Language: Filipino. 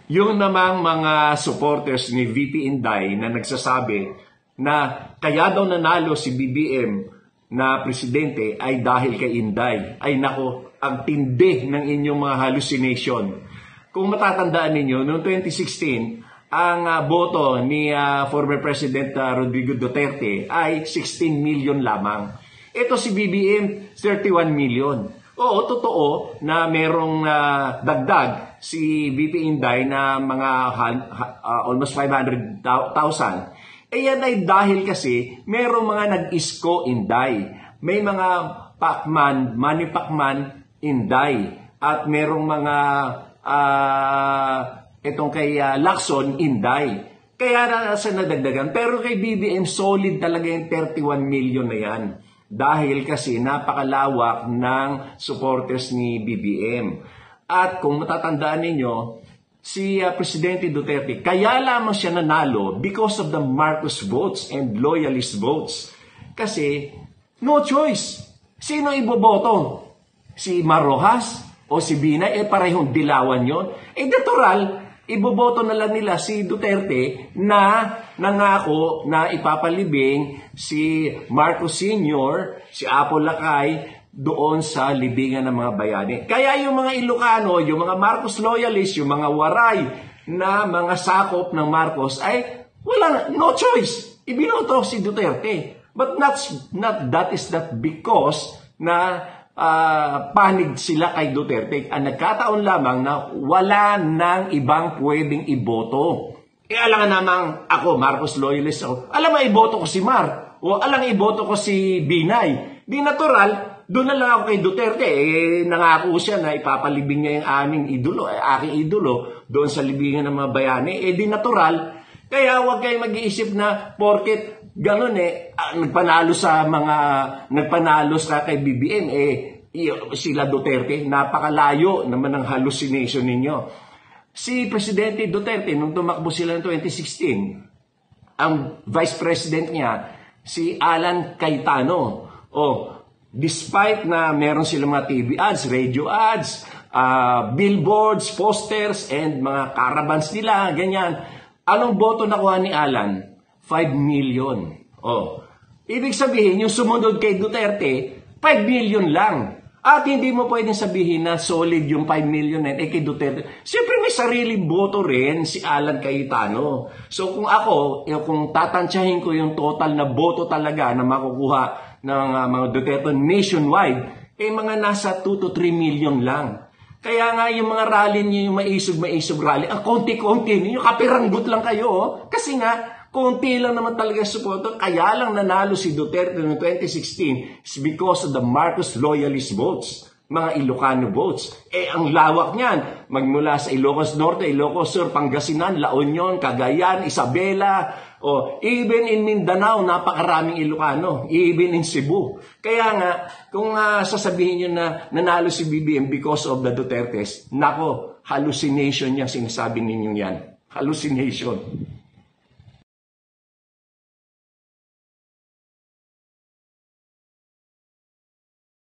Yung namang mga supporters ni VP Inday na nagsasabi na kaya daw nanalo si BBM na presidente ay dahil kay Inday. Ay nako, ang tindi ng inyong mga hallucination. Kung matatandaan ninyo, noong 2016, ang boto ni former President Rodrigo Duterte ay 16 million lamang. Ito si BBM, 31 million. Oo, totoo na merong dagdag si VP Inday na mga almost 500,000. Eh yan ay dahil kasi merong mga nag-isko Inday. May mga Pacman, Manny Pacman Inday. At merong mga itong kay Lacson Inday. Kaya sa nadagdagan. Pero kay BBM, solid talaga yung 31 million na yan. Dahil kasi napakalawak ng supporters ni BBM. At kung matatandaan ninyo, si Presidente Duterte, kaya lamang siya nanalo because of the Marcos votes and loyalist votes. Kasi, no choice. Sino iboboto? Si Mar Rojas o si Binay? Parehong dilawan yon. Natural, iboboto na lang nila si Duterte na nangako na ipapalibing si Marcos Sr., si Apo Lakay, doon sa libingan ng mga bayani. Kaya yung mga Ilocano, yung mga Marcos loyalists, yung mga Waray na mga sakop ng Marcos ay wala, no choice. Ibinoto si Duterte. But that is not because na panig sila kay Duterte. Ang nagkataon lamang na wala nang ibang pwedeng iboto. Alam nga namang ako, Marcos loyalist ako. Alam mo, iboto ko si Mar. O alam iboto ko si Binay. Di natural, doon na lang ako kay Duterte. Nangako siya na ipapalibing niya yung aming idolo, aking idolo, doon sa libingan ng mga bayani. Di natural. Kaya huwag kayo mag-iisip na porket ganun nagpanalo sa kay BBM, sila Duterte, napakalayo naman ng hallucination ninyo. Si Presidente Duterte, nung tumakbo sila ng 2016, ang Vice President niya, si Alan Cayetano. Despite na meron silang mga TV ads, radio ads, billboards, posters, and mga caravans nila, ganyan. Anong boto nakuha ni Alan? 5 million. Ibig sabihin, yung sumunod kay Duterte, 5 million lang. At hindi mo pwedeng sabihin na solid yung 5 million na kay Duterte. Siyempre may sariling boto rin si Alan Cayetano. So kung ako, kung tatansyahin ko yung total na boto talaga na makukuha ng mga Duterte nationwide, mga nasa 2 to 3 million lang. Kaya nga yung mga rally niyo, yung maisog rally, ang konti-konti ninyo, kapiranggot lang kayo. Kasi nga, konti lang naman talaga suporto. Kaya lang nanalo si Duterte noong 2016 is because of the Marcos loyalist votes, mga Ilocano votes. Ang lawak niyan, magmula sa Ilocos Norte, Ilocos Sur, Pangasinan, La Union, Cagayan, Isabela, even in Mindanao, napakaraming Ilocano, even in Cebu. Kaya nga, kung sasabihin nyo na nanalo si BBM because of the Dutertes, nako, hallucination yung sinasabi ninyo yan. Hallucination.